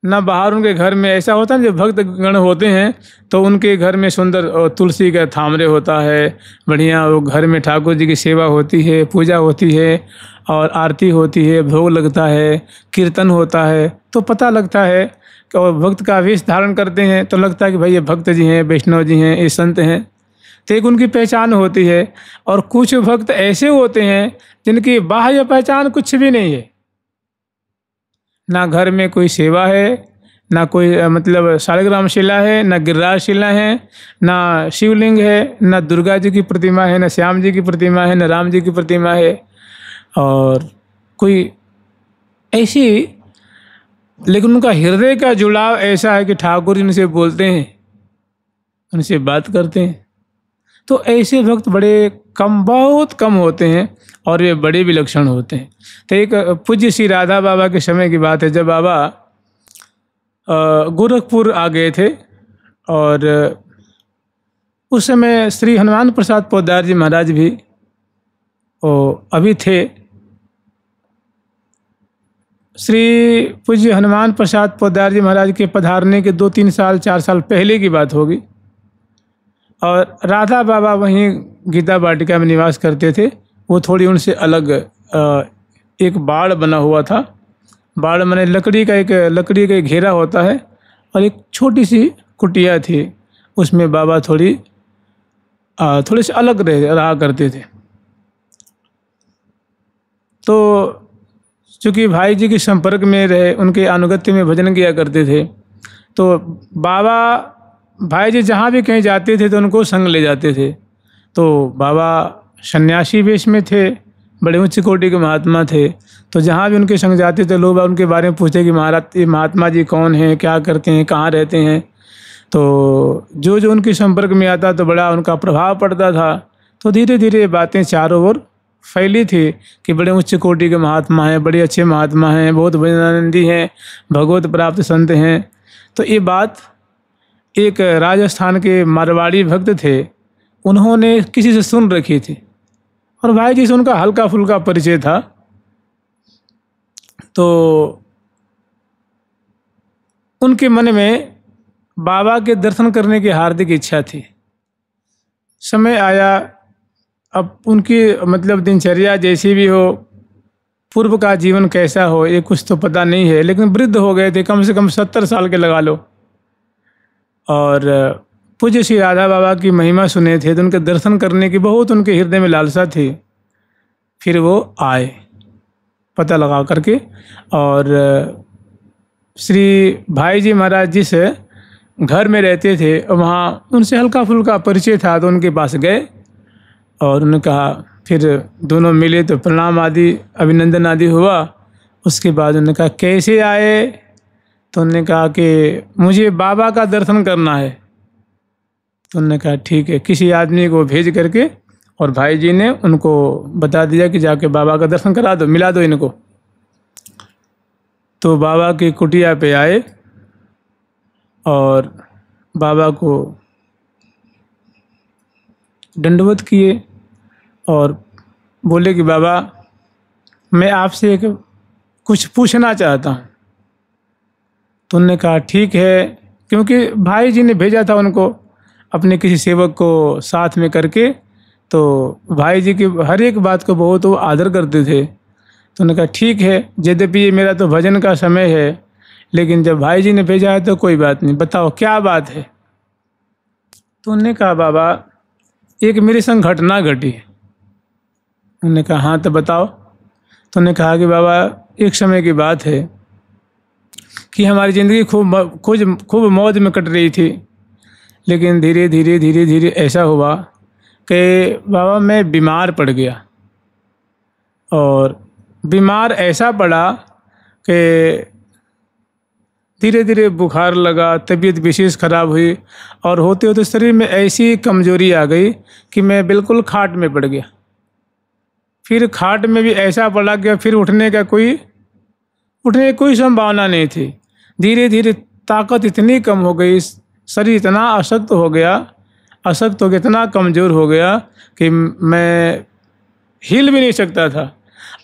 ना बाहर उनके घर में ऐसा होता है। जो भक्त गण होते हैं तो उनके घर में सुंदर तुलसी का थामरे होता है, बढ़िया वो घर में ठाकुर जी की सेवा होती है, पूजा होती है, और आरती होती है, भोग लगता है, कीर्तन होता है, तो पता लगता है कि वो भक्त का वेश धारण करते हैं तो लगता है कि भाई ये भक्त जी हैं, वैष्णव जी हैं, ये संत हैं, तो एक उनकी पहचान होती है। और कुछ भक्त ऐसे होते हैं जिनकी बाह्य पहचान कुछ भी नहीं है, ना घर में कोई सेवा है, ना कोई मतलब शालिग्राम शिला है, ना गिरिराज शिला है, ना शिवलिंग है, ना दुर्गा जी की प्रतिमा है, ना श्याम जी की प्रतिमा है, ना राम जी की प्रतिमा है, और कोई ऐसी, लेकिन उनका हृदय का जुड़ाव ऐसा है कि ठाकुर जी उनसे बोलते हैं, उनसे बात करते हैं। तो ऐसे भक्त बड़े कम, बहुत कम होते हैं, और वे बड़े विलक्षण होते हैं। तो एक पूज्य श्री राधा बाबा के समय की बात है, जब बाबा गोरखपुर आ गए थे, और उस समय श्री हनुमान प्रसाद पोद्दार जी महाराज भी अभी थे। श्री पूज्य हनुमान प्रसाद पोद्दार जी महाराज के पधारने के 2-3 साल 4 साल पहले की बात होगी, और राधा बाबा वहीं गीता वाटिका में निवास करते थे। वो थोड़ी उनसे अलग एक बाड़ बना हुआ था। बाड़ माने लकड़ी का एक घेरा होता है, और एक छोटी सी कुटिया थी, उसमें बाबा थोड़े से अलग रहा करते थे। तो चूँकि भाई जी के संपर्क में रहे, उनके अनुगत्य में भजन किया करते थे, तो बाबा भाई जी जहाँ भी कहीं जाते थे तो उनको संग ले जाते थे। तो बाबा सन्यासी वेश में थे, बड़े उच्च कोटि के महात्मा थे, तो जहाँ भी उनके संग जाते थे लोग उनके बारे में पूछते कि महाराज ये महात्मा जी कौन हैं, क्या करते हैं, कहाँ रहते हैं। तो जो जो उनके संपर्क में आता तो बड़ा उनका प्रभाव पड़ता था। तो धीरे धीरे बातें चारों ओर फैली थी कि बड़े उच्च कोटि के महात्मा हैं, बड़े अच्छे महात्मा हैं, बहुत भजनानंदी हैं, भगवत प्राप्त संत हैं। तो ये बात एक राजस्थान के मारवाड़ी भक्त थे, उन्होंने किसी से सुन रखी थी, और भाई जी से उनका हल्का फुल्का परिचय था। तो उनके मन में बाबा के दर्शन करने की हार्दिक इच्छा थी। समय आया, अब उनकी मतलब दिनचर्या जैसी भी हो, पूर्व का जीवन कैसा हो, ये कुछ तो पता नहीं है, लेकिन वृद्ध हो गए थे, कम से कम 70 साल के लगा लो। और पूज्य श्री राधा बाबा की महिमा सुने थे, तो उनके दर्शन करने की बहुत उनके हृदय में लालसा थी। फिर वो आए पता लगा करके, और श्री भाई जी महाराज जिस घर में रहते थे वहाँ उनसे हल्का फुल्का परिचय था, तो उनके पास गए और उन्होंने कहा, फिर दोनों मिले तो प्रणाम आदि अभिनंदन आदि हुआ। उसके बाद उन्होंने कहा कैसे आए, तो उन्होंने कहा कि मुझे बाबा का दर्शन करना है। तो उन्होंने कहा ठीक है, किसी आदमी को भेज करके, और भाई जी ने उनको बता दिया कि जाके बाबा का दर्शन करा दो, मिला दो इनको। तो बाबा की कुटिया पे आए और बाबा को दंडवत किए और बोले कि बाबा मैं आपसे एक कुछ पूछना चाहता हूँ। तो उन्होंने कहा ठीक है, क्योंकि भाई जी ने भेजा था उनको अपने किसी सेवक को साथ में करके, तो भाई जी की हर एक बात को बहुत वो आदर करते थे। तो उन्होंने कहा ठीक है, यद्यपि ये मेरा तो भजन का समय है, लेकिन जब भाई जी ने भेजा है तो कोई बात नहीं, बताओ क्या बात है। तो उन्होंने कहा बाबा एक मेरे संग घटना घटी। उन्होंने कहा हाँ तो बताओ। तो उन्होंने कहा कि बाबा एक समय की बात है कि हमारी ज़िंदगी खूब मौज में कट रही थी, लेकिन धीरे धीरे ऐसा हुआ कि बाबा मैं बीमार पड़ गया। और बीमार ऐसा पड़ा कि धीरे धीरे बुखार लगा, तबीयत विशेष ख़राब हुई और होते होते शरीर में ऐसी कमजोरी आ गई कि मैं बिल्कुल खाट में पड़ गया। फिर खाट में भी ऐसा पड़ा कि फिर उठने की कोई संभावना नहीं थी। धीरे धीरे ताकत इतनी कम हो गई, शरीर इतना अशक्त हो गया, इतना कमज़ोर हो गया कि मैं हिल भी नहीं सकता था।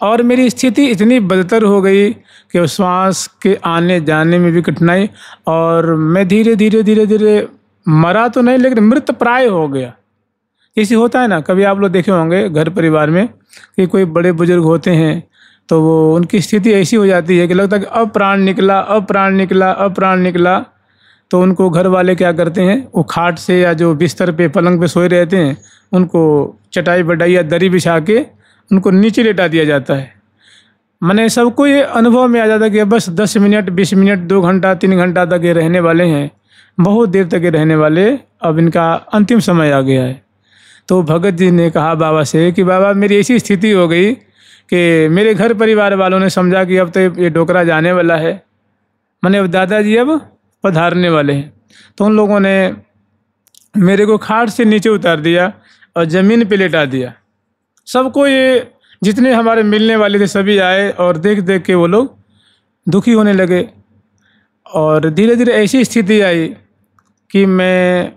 और मेरी स्थिति इतनी बदतर हो गई कि श्वास के आने जाने में भी कठिनाई, और मैं धीरे धीरे मरा तो नहीं लेकिन मृत प्राय हो गया। जैसे होता है ना, कभी आप लोग देखे होंगे घर परिवार में कि कोई बड़े बुजुर्ग होते हैं तो वो उनकी स्थिति ऐसी हो जाती है कि लगता है कि अब प्राण निकला। तो उनको घर वाले क्या करते हैं, वो खाट से या जो बिस्तर पे पलंग पे सोए रहते हैं उनको चटाई बढ़ाई या दरी बिछा के उनको नीचे लेटा दिया जाता है। मैंने सबको ये अनुभव में आ जाता है कि बस 10 मिनट 20 मिनट 2 घंटा 3 घंटा तक ये रहने वाले हैं, बहुत देर तक ये रहने वाले, अब इनका अंतिम समय आ गया है। तो भगत जी ने कहा बाबा से कि बाबा मेरी ऐसी स्थिति हो गई कि मेरे घर परिवार वालों ने समझा कि अब तो ये डोकरा जाने वाला है, मैंने अब दादाजी अब पधारने वाले हैं। तो उन लोगों ने मेरे को खाट से नीचे उतार दिया और ज़मीन पे लेटा दिया। सबको ये जितने हमारे मिलने वाले थे सभी आए और देख देख के वो लोग दुखी होने लगे। और धीरे धीरे ऐसी स्थिति आई कि मैं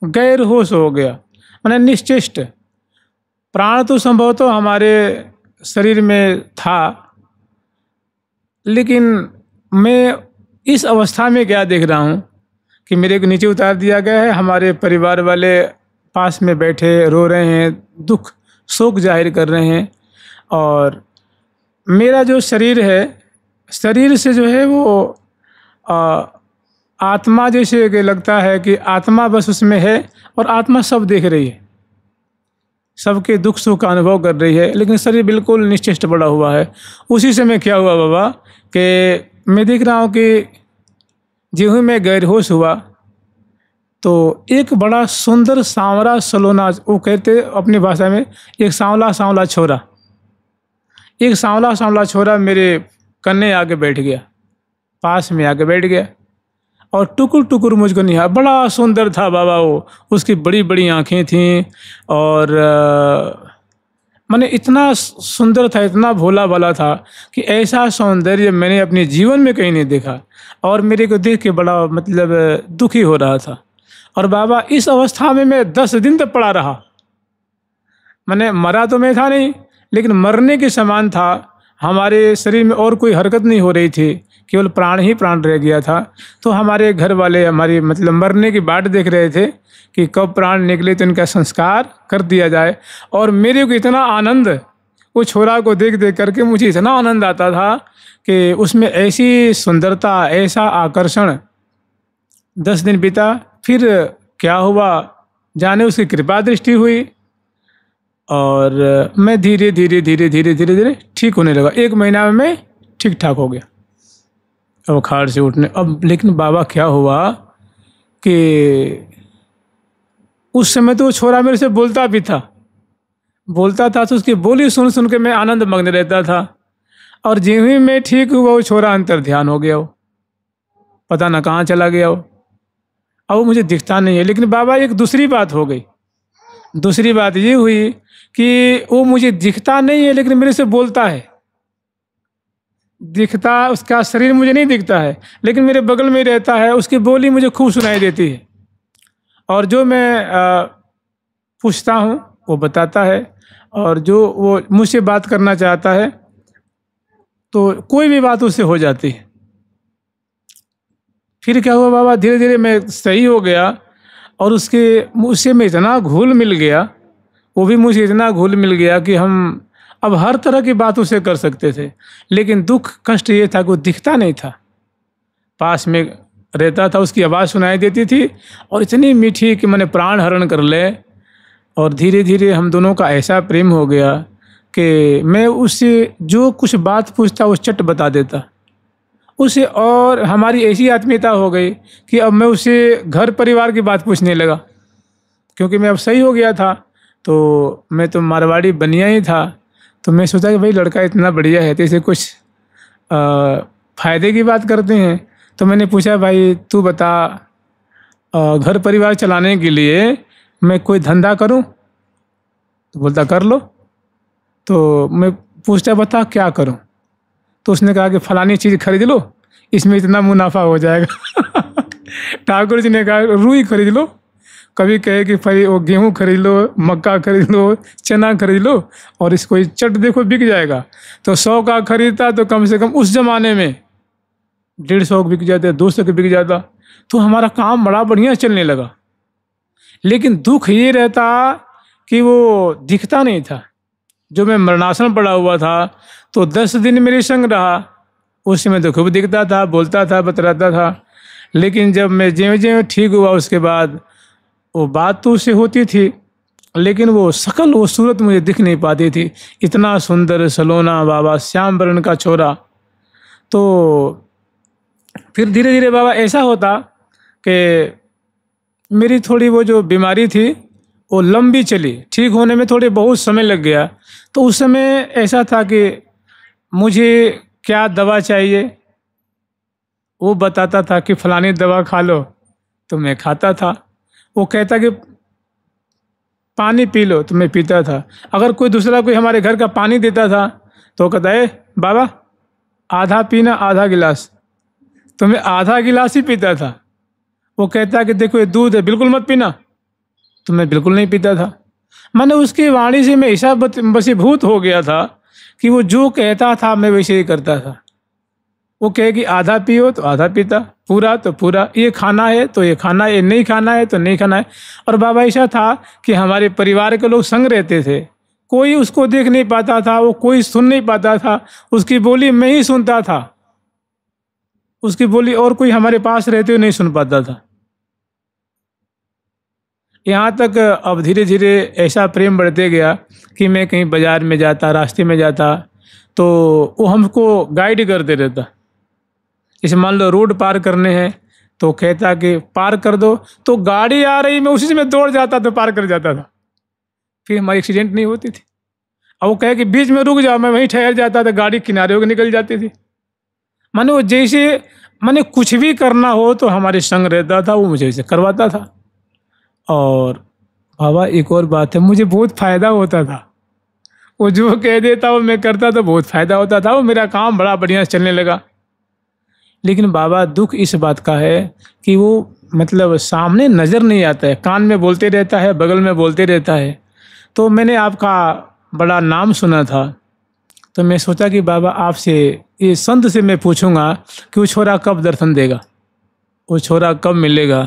गैर होश हो गया, मैंने निश्चेष्ट। प्राण तो संभवतः हमारे शरीर में था, लेकिन मैं इस अवस्था में क्या देख रहा हूँ कि मेरे को नीचे उतार दिया गया है, हमारे परिवार वाले पास में बैठे रो रहे हैं, दुख शोक जाहिर कर रहे हैं, और मेरा जो शरीर है, शरीर से जो है वो आत्मा जैसे कि लगता है कि आत्मा बस उसमें है और आत्मा सब देख रही है, सबके दुख सुख का अनुभव कर रही है, लेकिन शरीर बिल्कुल निश्चेष्ट पड़ा हुआ है। उसी समय क्या हुआ बाबा कि मैं देख रहा हूँ कि जो ही मैं गैर होश हुआ तो एक बड़ा सुंदर सांवरा सलोना, वो कहते अपनी भाषा में एक सांवला छोरा, एक सांवला छोरा मेरे कन्ने आके बैठ गया, पास में आके बैठ गया और टुकुर टुकुर मुझको निहार। बड़ा सुंदर था बाबा वो, उसकी बड़ी बड़ी आँखें थीं और मैंने इतना सुंदर था, इतना भोला भाला था कि ऐसा सौंदर्य मैंने अपने जीवन में कहीं नहीं देखा। और मेरे को देख के बड़ा मतलब दुखी हो रहा था। और बाबा इस अवस्था में मैं 10 दिन तक पड़ा रहा। मैंने मरा तो मैं था नहीं, लेकिन मरने के समान था। हमारे शरीर में और कोई हरकत नहीं हो रही थी, केवल प्राण ही प्राण रह गया था। तो हमारे घर वाले हमारी मतलब मरने की बाट देख रहे थे कि कब प्राण निकले तो इनका संस्कार कर दिया जाए। और मेरे को इतना आनंद, वो छोरा को देख देख करके मुझे इतना आनंद आता था कि उसमें ऐसी सुंदरता, ऐसा आकर्षण। 10 दिन बीता, फिर क्या हुआ जाने, उसकी कृपा दृष्टि हुई और मैं धीरे धीरे ठीक होने लगा। 1 महीना में मैं ठीक ठाक हो गया अब खाट से उठने। अब लेकिन बाबा क्या हुआ कि उस समय तो वो छोरा मेरे से बोलता था तो उसकी बोली सुन सुन के मैं आनंद मग्न रहता था। और ज्यों ही मैं ठीक हुआ वो छोरा अंतर ध्यान हो गया, वो पता ना कहाँ चला गया वो, अब वो मुझे दिखता नहीं है। लेकिन बाबा एक दूसरी बात हो गई। दूसरी बात ये हुई कि वो मुझे दिखता नहीं है लेकिन मेरे से बोलता है। दिखता, उसका शरीर मुझे नहीं दिखता है, लेकिन मेरे बगल में ही रहता है, उसकी बोली मुझे खूब सुनाई देती है। और जो मैं पूछता हूँ वो बताता है, और जो वो मुझसे बात करना चाहता है तो कोई भी बात उससे हो जाती है। फिर क्या हुआ बाबा, धीरे धीरे मैं सही हो गया, और उसके मुझसे मैं इतना घुल मिल गया, वो भी मुझे इतना घुल मिल गया कि हम अब हर तरह की बात उसे कर सकते थे। लेकिन दुख कष्ट ये था कि वो दिखता नहीं था, पास में रहता था, उसकी आवाज़ सुनाई देती थी और इतनी मीठी कि मैंने प्राण हरण कर ले। और धीरे धीरे हम दोनों का ऐसा प्रेम हो गया कि मैं उससे जो कुछ बात पूछता वो चट बता देता उसे, और हमारी ऐसी आत्मीयता हो गई कि अब मैं उसे घर परिवार की बात पूछने लगा, क्योंकि मैं अब सही हो गया था। तो मैं तो मारवाड़ी बनिया ही था, तो मैं सोचा कि भाई लड़का इतना बढ़िया है तो इसे कुछ फ़ायदे की बात करते हैं। तो मैंने पूछा, भाई तू बता, घर परिवार चलाने के लिए मैं कोई धंधा करूं? तो बोलता कर लो। तो मैं पूछता, बता क्या करूं? तो उसने कहा कि फलानी चीज़ खरीद लो, इसमें इतना मुनाफा हो जाएगा। ठाकुर जी ने कहा रुई खरीद लो, कभी कहे कि भाई वो गेहूँ खरीद लो, मक्का खरीद लो, चना खरीद लो, और इसको चट देखो बिक जाएगा। तो 100 का खरीदता तो कम से कम उस ज़माने में 150 बिक जाते, 200 के बिक जाता। तो हमारा काम बड़ा बढ़िया चलने लगा। लेकिन दुख ये रहता कि वो दिखता नहीं था। जो मैं मरणासन पड़ा हुआ था तो 10 दिन मेरे संग रहा, उस समय तो खूब दिखता था, बोलता था, बतलाता था। लेकिन जब मैं ज्यों ज्यों ठीक हुआ उसके बाद वो बात तो उससे होती थी, लेकिन वो शकल, वो सूरत मुझे दिख नहीं पाती थी। इतना सुंदर सलोना बाबा, श्याम वर्ण का छोरा। तो फिर धीरे धीरे बाबा ऐसा होता कि मेरी थोड़ी वो जो बीमारी थी वो लंबी चली, ठीक होने में थोड़ी बहुत समय लग गया। तो उस समय ऐसा था कि मुझे क्या दवा चाहिए वो बताता था कि फलानी दवा खा लो, तो मैं खाता था। वो कहता कि पानी पी लो, तो मैं पीता था। अगर कोई दूसरा कोई हमारे घर का पानी देता था तो कहता है बाबा आधा पीना, आधा गिलास, तो मैं आधा गिलास ही पीता था। वो कहता कि देखो ये दूध है, बिल्कुल मत पीना, तो मैं बिल्कुल नहीं पीता था। मैंने उसकी वाणी से मैं ऐसा बसीभूत हो गया था कि वो जो कहता था मैं वैसे ही करता था। वो कहे कि आधा पियो तो आधा पीता, पूरा तो पूरा, ये खाना है तो ये खाना है, ये नहीं खाना है तो नहीं खाना है। और बाबा ऐसा था कि हमारे परिवार के लोग संग रहते थे, कोई उसको देख नहीं पाता था, वो कोई सुन नहीं पाता था, उसकी बोली मैं ही सुनता था, उसकी बोली और कोई हमारे पास रहते हुए नहीं सुन पाता था। यहाँ तक अब धीरे धीरे ऐसा प्रेम बढ़ते गया कि मैं कहीं बाज़ार में जाता, रास्ते में जाता, तो वो हमको गाइड करते रहता। जैसे मान लो रोड पार करने हैं तो कहता कि पार कर दो, तो गाड़ी आ रही मैं उसी में दौड़ जाता तो पार कर जाता था, फिर हमारी एक्सीडेंट नहीं होती थी। अब वो कहे कि बीच में रुक जाओ, मैं वहीं ठहर जाता था, गाड़ी किनारे होकर निकल जाती थी। माने वो जैसे मैंने कुछ भी करना हो तो हमारे संग रहता था, वो मुझे ऐसे करवाता था। और बाबा एक और बात है, मुझे बहुत फ़ायदा होता था, वो जो कह देता वो मैं करता तो बहुत फ़ायदा होता था, वो मेरा काम बड़ा बढ़िया चलने लगा। लेकिन बाबा दुख इस बात का है कि वो मतलब सामने नज़र नहीं आता है, कान में बोलते रहता है, बगल में बोलते रहता है। तो मैंने आपका बड़ा नाम सुना था, तो मैं सोचा कि बाबा आपसे, ये संत से मैं पूछूंगा कि वो छोरा कब दर्शन देगा, वो छोरा कब मिलेगा।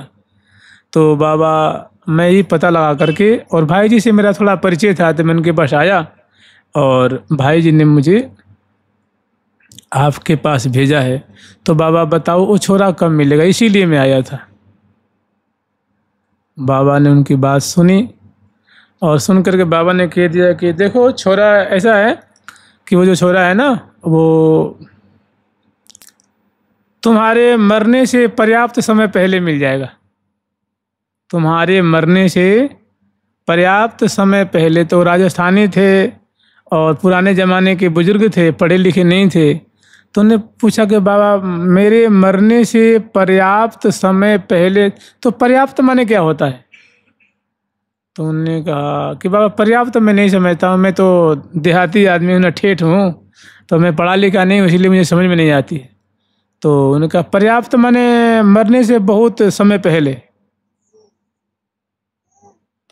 तो बाबा मैं ही पता लगा करके, और भाई जी से मेरा थोड़ा परिचय था, तो मैं उनके पास आया और भाई जी ने मुझे आपके पास भेजा है। तो बाबा बताओ वो छोरा कब मिलेगा, इसीलिए मैं आया था। बाबा ने उनकी बात सुनी और सुन करके बाबा ने कह दिया कि देखो छोरा ऐसा है कि वो जो छोरा है ना, वो तुम्हारे मरने से पर्याप्त समय पहले मिल जाएगा, तुम्हारे मरने से पर्याप्त समय पहले। तो राजस्थानी थे और पुराने ज़माने के बुजुर्ग थे, पढ़े लिखे नहीं थे। तो उन्होंने पूछा कि बाबा मेरे मरने से पर्याप्त समय पहले, तो पर्याप्त माने क्या होता है? तो उन्होंने कहा कि बाबा पर्याप्त मैं नहीं समझता हूँ, मैं तो देहाती आदमी हूँ ना, ठेठ हूँ, तो मैं पढ़ा लिखा नहीं हूँ, इसलिए मुझे समझ में नहीं आती है। तो उन्होंने कहा पर्याप्त माने मरने से बहुत समय पहले।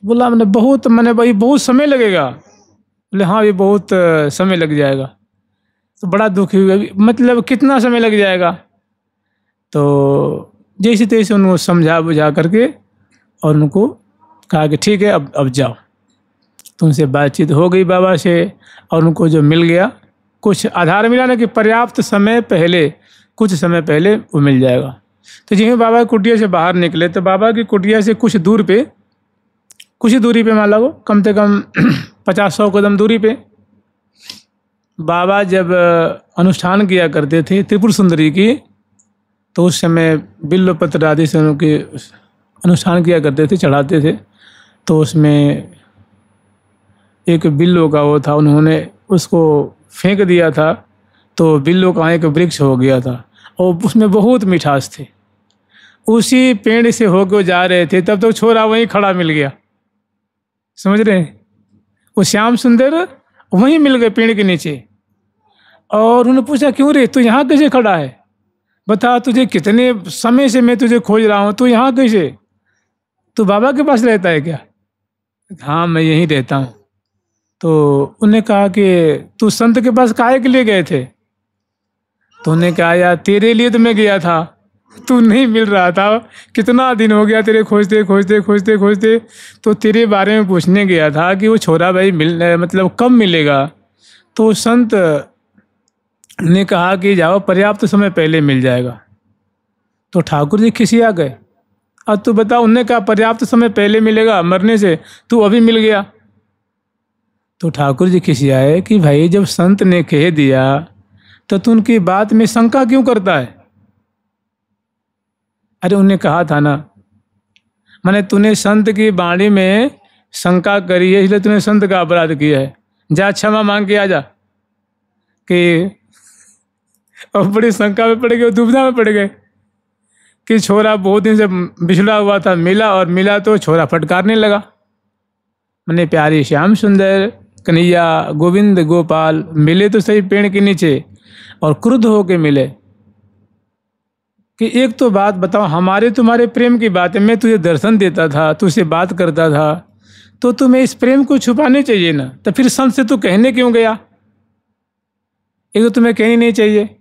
बोला मैंने बहुत, मैंने भाई बहुत समय लगेगा। बोले हाँ ये बहुत समय लग जाएगा। तो बड़ा दुखी हुआ, मतलब कितना समय लग जाएगा। तो जैसे तैसे उनको समझा बुझा करके और उनको कहा कि ठीक है अब जाओ। तो उनसे बातचीत हो गई बाबा से, और उनको जो मिल गया, कुछ आधार मिला ना कि पर्याप्त समय पहले, कुछ समय पहले वो मिल जाएगा। तो जिस बाबा की कुटिया से बाहर निकले तो बाबा की कुटिया से कुछ दूरी पे मान लो कम से कम 50-100 कदम दूरी पे बाबा जब अनुष्ठान किया करते थे त्रिपुर सुंदरी की, तो उस समय बिल्व पत्र आदि से उनके अनुष्ठान किया करते थे, चढ़ाते थे। तो उसमें एक बिल्लो का वो था, उन्होंने उसको फेंक दिया था, तो बिल्लो का एक वृक्ष हो गया था और उसमें बहुत मिठास थी। उसी पेड़ से होकर जा रहे थे, तब तो छोरा वहीं खड़ा मिल गया। समझ रहे हैं? वो श्याम सुंदर वहीं मिल गए पेड़ के नीचे। और उन्होंने पूछा क्यों रे, तू यहाँ कैसे खड़ा है? बता, तुझे कितने समय से मैं तुझे खोज रहा हूँ, तू यहाँ कैसे? तू बाबा के पास रहता है क्या? हाँ मैं यहीं रहता हूँ। तो उन्होंने कहा कि तू संत के पास काहे के लिए गए थे? तो उन्होंने कहा यार तेरे लिए तो मैं गया था, तू नहीं मिल रहा था, कितना दिन हो गया तेरे खोजते खोजते खोजते खोजते, तो तेरे बारे में पूछने गया था कि वो छोरा भाई मतलब कब मिलेगा। तो संत ने कहा कि जाओ पर्याप्त समय पहले मिल जाएगा। तो ठाकुर जी खिसिया गए, अब तू बता, उनने कहा पर्याप्त समय पहले मिलेगा मरने से, तू अभी मिल गया। तो ठाकुर जी खिसियाए कि भाई जब संत ने कह दिया तो तू उनकी बात में शंका क्यों करता है? अरे उन्हें कहा था ना, मैंने तूने संत की वाणी में शंका करी है, इसलिए तूने संत का अपराध किया है, जा क्षमा मांग के आ जा। कि और बड़ी शंका में पड़ गए, दुविधा में पड़ गए कि छोरा बहुत दिन से बिछड़ा हुआ था, मिला तो छोरा फटकारने लगा। मैंने प्यारी श्याम सुंदर कन्हैया गोविंद गोपाल मिले तो सही पेड़ के नीचे, और क्रुद्ध होके मिले कि एक तो बात बताओ, हमारे तुम्हारे प्रेम की बात है, मैं तुझे दर्शन देता था, तुझसे बात करता था, तो तुम्हें इस प्रेम को छुपाने चाहिए ना, तो फिर संत से तू कहने क्यों गया? एक तो तुम्हें कहनी नहीं चाहिए,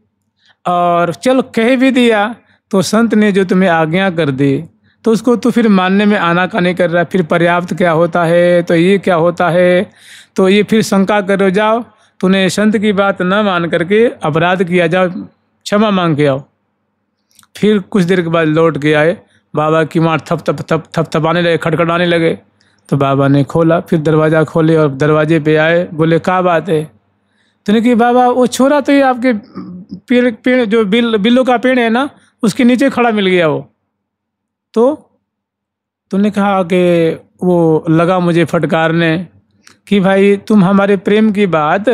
और चलो कह भी दिया तो संत ने जो तुम्हें आज्ञा कर दी तो उसको तो फिर मानने में आनाकानी कर रहा है। फिर पर्याप्त क्या होता है, तो ये क्या होता है, तो ये फिर शंका करो। जाओ, तूने संत की बात न मान करके अपराध किया, जाओ क्षमा मांग के आओ। फिर कुछ देर के बाद लौट के आए, बाबा की मार थप थप थप थप थपाने लगे, खटखटाने लगे। तो बाबा ने खोला, फिर दरवाज़ा खोले और दरवाजे पे आए, बोले क्या बात है? तो कि बाबा वो छोरा तो ये आपके पेड़ जो बिल्लो का पेड़ है ना, उसके नीचे खड़ा मिल गया वो। तो तूने कहा कि वो लगा मुझे फटकारने कि भाई तुम हमारे प्रेम की बात,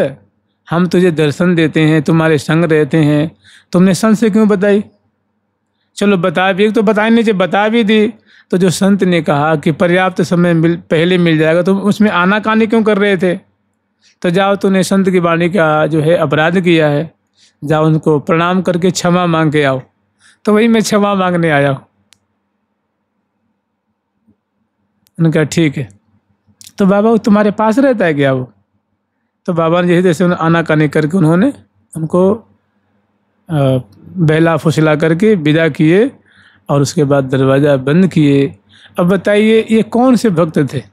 हम तुझे दर्शन देते हैं, तुम्हारे संग रहते हैं, तुमने संत से क्यों बताई? चलो बता भी, एक तो बताई नहीं चाहिए, बता भी दी। तो जो संत ने कहा कि पर्याप्त समय पहले मिल जाएगा, तो उसमें आनाकानी क्यों कर रहे थे? तो जाओ, तूने संत की वाणी का जो है अपराध किया है, जाओ उनको प्रणाम करके क्षमा मांग के आओ। तो वही मैं क्षमा मांगने आया हूँ। उन्होंने कहा ठीक है। तो बाबा वो तुम्हारे पास रहता है क्या वो? तो बाबा ने जैसे आनाकानी करके उन्होंने उनको बहला फुसला करके विदा किए, और उसके बाद दरवाज़ा बंद किए। अब बताइए ये कौन से भक्त थे?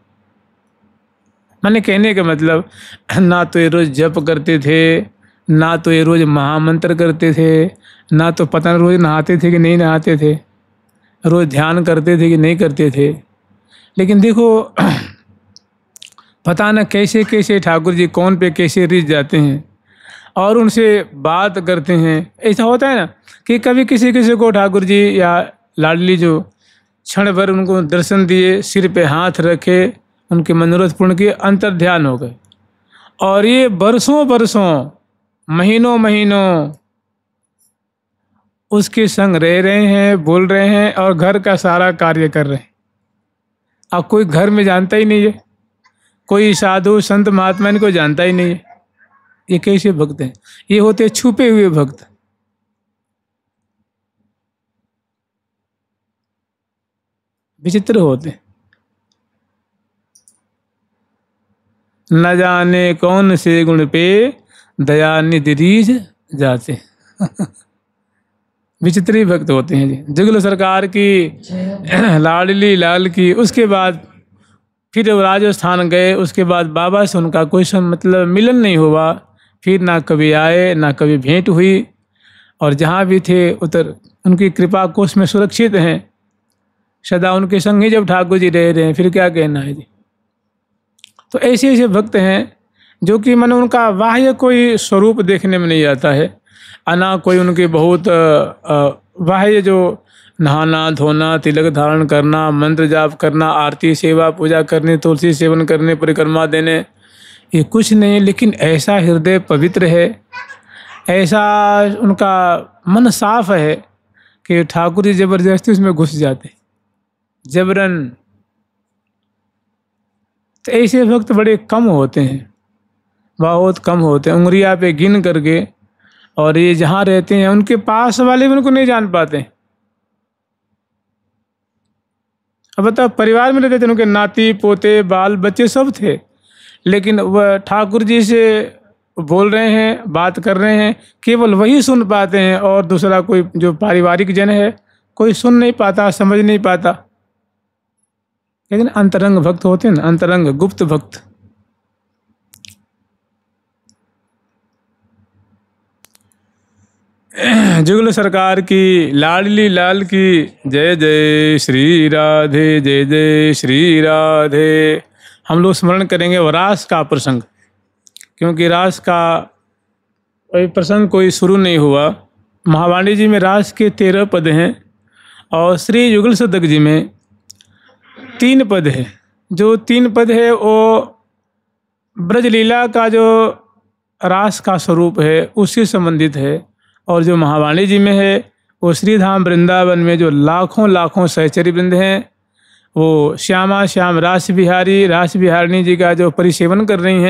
मैंने कहने का मतलब, ना तो ये रोज़ जप करते थे, ना तो ये रोज़ महामंत्र करते थे, ना तो पता नहीं रोज़ नहाते थे कि नहीं नहाते थे, रोज़ ध्यान करते थे कि नहीं करते थे। लेकिन देखो पता न कैसे कैसे ठाकुर जी कौन पे कैसे रिझ जाते हैं और उनसे बात करते हैं। ऐसा होता है ना कि कभी किसी किसी को ठाकुर जी या लाडली जो क्षण भर उनको दर्शन दिए, सिर पे हाथ रखे, उनके मनोरथ पूर्ण किए, अंतर ध्यान हो गए, और ये बरसों बरसों महीनों महीनों उसके संग रह रहे हैं, बोल रहे हैं, और घर का सारा कार्य कर रहे हैं। अब कोई घर में जानता ही नहीं है, कोई साधु संत महात्मा इनको जानता ही नहीं है, ये कैसे भक्त हैं? ये होते छुपे हुए भक्त। विचित्र होते, न जाने कौन से गुण पे दया निधि रीझ जाते। विचित्र ही भक्त होते हैं जी। जुगल सरकार की लाडली लाल की, उसके बाद फिर वो राजस्थान गए, उसके बाद बाबा से उनका कोई मतलब मिलन नहीं हुआ। फिर ना कभी आए ना कभी भेंट हुई, और जहाँ भी थे उधर उनकी कृपा कोष में सुरक्षित हैं, सदा उनके संग ही जब ठाकुर जी रह रहे हैं, फिर क्या कहना है जी। तो ऐसे ऐसे भक्त हैं जो कि मन उनका बाह्य कोई स्वरूप देखने में नहीं आता है, ना कोई उनके बहुत बाह्य जो नहाना धोना, तिलक धारण करना, मंत्र जाप करना, आरती सेवा पूजा करने, तुलसी सेवन करने, परिक्रमा देने, ये कुछ नहीं। लेकिन ऐसा हृदय पवित्र है, ऐसा उनका मन साफ है कि ठाकुर जी जबरदस्ती उसमें घुस जाते, जबरन। तो ऐसे भक्त बड़े कम होते हैं, बहुत कम होते हैं, उंगलियां पे गिन करके। और ये जहाँ रहते हैं उनके पास वाले भी उनको नहीं जान पाते। अब बताओ, परिवार में रहते थे, उनके नाती पोते बाल बच्चे सब थे, लेकिन वह ठाकुर जी से बोल रहे हैं, बात कर रहे हैं, केवल वही सुन पाते हैं, और दूसरा कोई जो पारिवारिक जन है कोई सुन नहीं पाता, समझ नहीं पाता। लेकिन अंतरंग भक्त होते हैं ना, अंतरंग गुप्त भक्त। जुगल सरकार की लाडली लाल की जय जय श्री राधे, जय जय श्री राधे। हम लोग स्मरण करेंगे वो रास का प्रसंग, क्योंकि रास का कोई प्रसंग कोई शुरू नहीं हुआ। महावाणी जी में रास के 13 पद हैं, और श्री युगल सदक जी में 3 पद है। जो 3 पद है वो ब्रजलीला का जो रास का स्वरूप है उससे संबंधित है, और जो महावाणी जी में है वो श्रीधाम वृंदावन में जो लाखों लाखों सहचरी वृंद हैं, वो श्यामा श्याम रास बिहारी रास बिहारिणी जी का जो परिसेवन कर रही हैं।